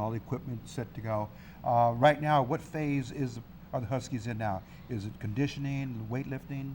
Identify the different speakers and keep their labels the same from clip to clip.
Speaker 1: all the equipment set to go. Right now, what phase are the Huskies in now? Is it conditioning, weightlifting?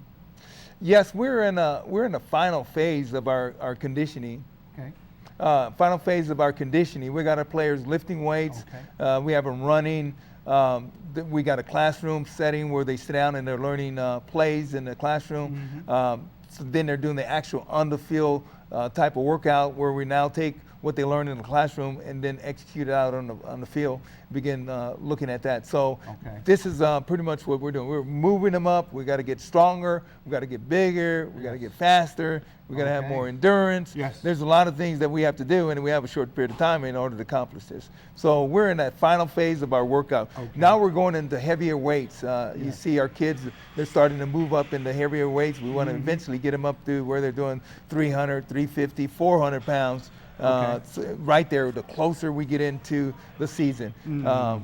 Speaker 2: Yes, we're in the final phase of our conditioning.
Speaker 1: Okay.
Speaker 2: Final phase of our conditioning. We got our players lifting weights.
Speaker 1: Okay.
Speaker 2: We have them running. We got a classroom setting where they sit down and they're learning plays in the classroom. So then they're doing the actual on the field type of workout where we now take what they learn in the classroom and then execute it out on the field, begin looking at that. So this is pretty much what we're doing. We're moving them up. We got to get stronger. We got to get bigger. We got to get faster. We got to have more endurance.
Speaker 1: Yes.
Speaker 2: There's a lot of things that we have to do, and we have a short period of time in order to accomplish this. So we're in that final phase of our workout. Now we're going into heavier weights. You see our kids, they're starting to move up into heavier weights. We want to eventually get them up to where they're doing 300, 350, 400 pounds. So right there, the closer we get into the season,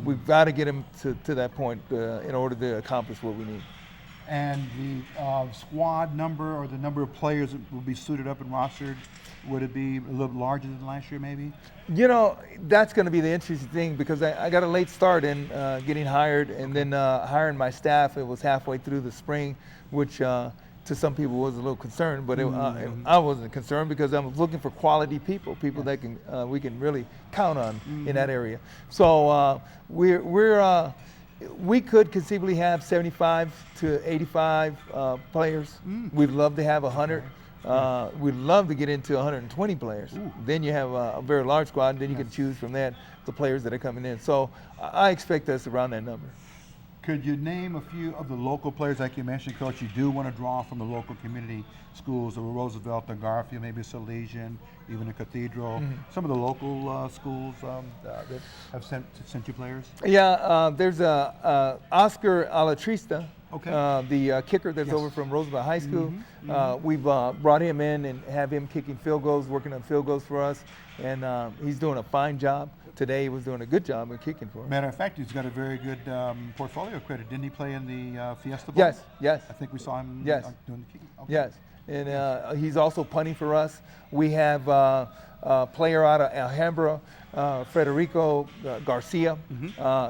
Speaker 2: we've got to get them to that point in order to accomplish what we need.
Speaker 1: And the squad number or the number of players that will be suited up and rostered, would it be a little larger than last year maybe?
Speaker 2: You know, that's going to be the interesting thing because I got a late start in getting hired and then hiring my staff. It was halfway through the spring, which to some people was a little concerned, but I wasn't concerned because I was looking for quality people that we can really count on in that area. So we could conceivably have 75 to 85 players. We'd love to have 100. We'd love to get into 120 players. Then you have a very large squad, and then you can choose from that the players that are coming in. So I expect us around that number.
Speaker 1: Could you name a few of the local players, like you mentioned, Coach? You do want to draw from the local community schools, or Roosevelt and Garfield, maybe Salesian, even a Cathedral. Some of the local schools that have sent you players.
Speaker 2: Yeah, there's Oscar Alatrista, the kicker that's over from Roosevelt High School. We've brought him in and have him kicking field goals, working on field goals for us, and he's doing a fine job. Today he was doing a good job in kicking for us.
Speaker 1: Matter of fact, he's got a very good portfolio credit. Didn't he play in the Fiesta Bowl?
Speaker 2: Yes.
Speaker 1: I think we saw him doing the kicking.
Speaker 2: Yes, and he's also punting for us. We have a player out of Alhambra, Federico Garcia.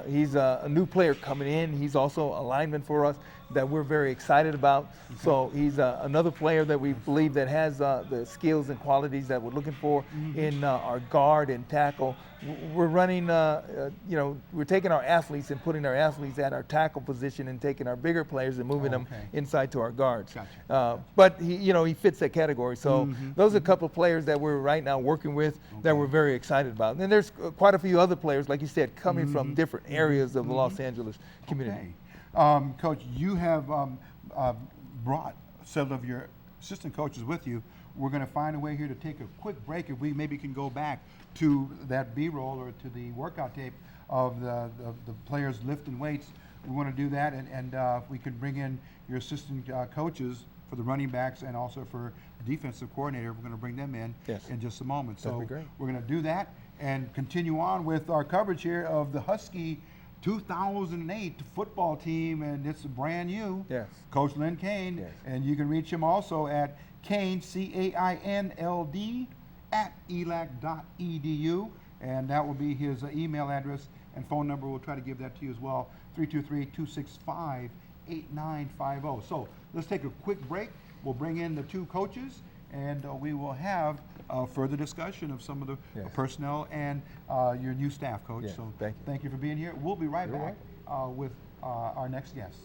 Speaker 2: He's a new player coming in. He's also a lineman for us that we're very excited about. So he's another player that we believe that has the skills and qualities that we're looking for in our guard and tackle. We're running, we're taking our athletes and putting our athletes at our tackle position and taking our bigger players and moving them inside to our guards. But he fits that category. So those are a couple of players that we're right now working with that we're very excited about. And there's quite a few other players, like you said, coming from different areas of the Los Angeles community.
Speaker 1: Coach, you have brought several of your assistant coaches with you. We're going to find a way here to take a quick break. If we maybe can go back to that B-roll or to the workout tape of the players lifting weights, we want to do that, and we can bring in your assistant coaches for the running backs and also for the defensive coordinator. We're going to bring them in just a moment. So we're going to do that and continue on with our coverage here of the Husky 2008 football team, and it's brand new. Coach Lynn Kane, and you can reach him also at Kane, CAINLD, at ELAC.edu, and that will be his email address and phone number. We'll try to give that to you as well, 323-265-8950. So let's take a quick break. We'll bring in the two coaches, and we will have further discussion of some of the personnel and your new staff, Coach. So thank you for being here. We'll be right back with our next guest.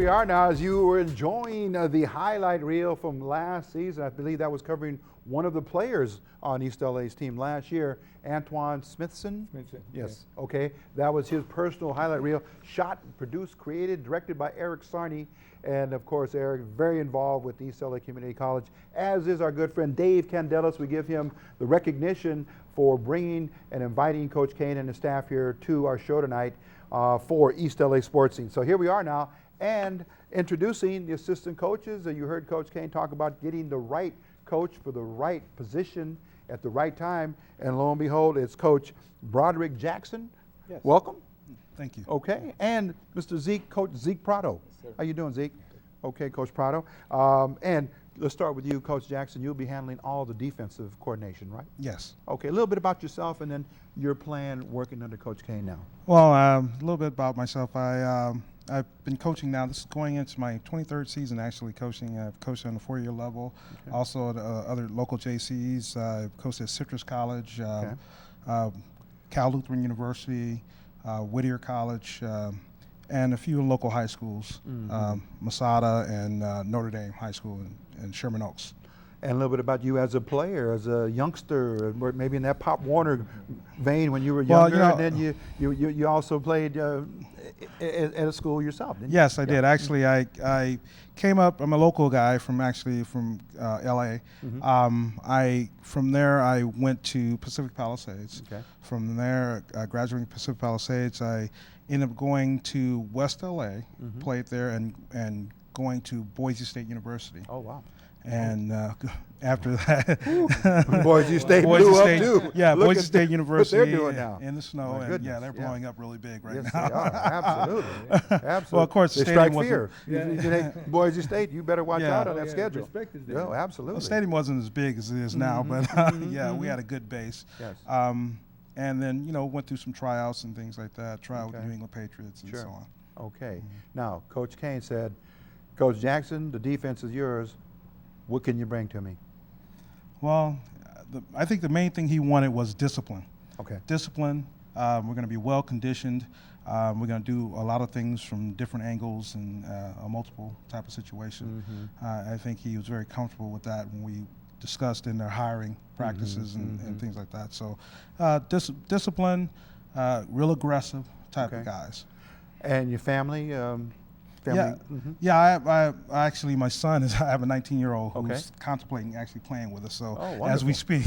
Speaker 1: we are now. As you were enjoying the highlight reel from last season, I believe that was covering one of the players on East LA's team last year, Antoine Smithson. Yes. Okay. That was his personal highlight reel. Shot, produced, created, directed by Eric Sarney. And of course, Eric, very involved with East LA Community College, as is our good friend Dave Candelas. We give him the recognition for bringing and inviting Coach Kane and his staff here to our show tonight for East LA Sports Scene. So here we are now, and introducing the assistant coaches. You heard Coach Kane talk about getting the right coach for the right position at the right time, and lo and behold, it's Coach Broderick Jackson.
Speaker 3: Yes.
Speaker 1: Welcome.
Speaker 3: Thank you.
Speaker 1: Okay, and Mr. Zeke, Coach Zeke Prado.
Speaker 3: Yes,
Speaker 1: How you doing, Zeke? Okay, Coach Prado. And let's start with you, Coach Jackson. You'll be handling all the defensive coordination, right?
Speaker 3: Yes.
Speaker 1: Okay, a little bit about yourself, and then your plan working under Coach Kane now.
Speaker 3: Well, a little bit about myself. I've been coaching now. This is going into my 23rd season actually coaching. I've coached on the 4-year level, also at other local JCs. I've coached at Citrus College, Cal Lutheran University, Whittier College, and a few local high schools, Masada and Notre Dame High School in Sherman Oaks.
Speaker 1: And a little bit about you as a player, as a youngster, maybe in that Pop Warner vein when you were younger,
Speaker 3: Well,
Speaker 1: and then you also played at a school yourself, didn't you?
Speaker 3: Yes, I did. Actually, I came up. I'm a local guy from LA. From there I went to Pacific Palisades.
Speaker 1: Okay.
Speaker 3: From there, graduating Pacific Palisades, I ended up going to West LA, played there, and going to Boise State University.
Speaker 1: Oh, wow.
Speaker 3: And after that,
Speaker 1: Boise State blew up too.
Speaker 3: Yeah,
Speaker 1: Look
Speaker 3: Boise
Speaker 1: at
Speaker 3: State University
Speaker 1: what they're doing now.
Speaker 3: in the snow,
Speaker 1: My
Speaker 3: and
Speaker 1: goodness,
Speaker 3: yeah, they're blowing up really big right
Speaker 1: Yes,
Speaker 3: now.
Speaker 1: they are. Absolutely. Absolutely.
Speaker 3: Well, of course, the
Speaker 1: they
Speaker 3: stadium
Speaker 1: strike fear.
Speaker 3: wasn't-
Speaker 1: Boise State, you better watch
Speaker 3: Yeah.
Speaker 1: out on that schedule.
Speaker 4: Respect is there.
Speaker 1: No, absolutely.
Speaker 3: The stadium wasn't as big as it is now, but yeah, we had a good base.
Speaker 1: Yes.
Speaker 3: And then went through some tryouts and things like that. Trial with the
Speaker 1: Okay.
Speaker 3: New England Patriots and
Speaker 1: Sure.
Speaker 3: so on.
Speaker 1: Okay. Now, Coach Kane said, Coach Jackson, the defense is yours. What can you bring to me?
Speaker 3: Well, I think the main thing he wanted was discipline.
Speaker 1: Okay.
Speaker 3: Discipline. We're going to be well conditioned. We're going to do a lot of things from different angles and a multiple type of situation. I think he was very comfortable with that when we discussed in their hiring practices and things like that. So discipline, real aggressive type of guys.
Speaker 1: And your family?
Speaker 3: Yeah, yeah. I actually, my son is. I have a 19-year-old who's
Speaker 1: Okay.
Speaker 3: contemplating actually playing with us. So
Speaker 1: Oh,
Speaker 3: as we
Speaker 1: wonderful.
Speaker 3: speak,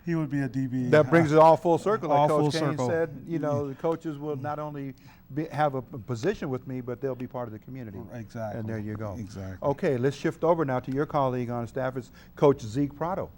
Speaker 3: he would be a DB.
Speaker 1: That brings it all full circle. Like
Speaker 3: All
Speaker 1: Coach
Speaker 3: full
Speaker 1: Kane
Speaker 3: circle.
Speaker 1: said, the coaches will not only have a position with me, but they'll be part of the community.
Speaker 3: Exactly.
Speaker 1: And there you go.
Speaker 3: Exactly.
Speaker 1: Okay, let's shift over now to your colleague on staff, is Coach Zeke Prado.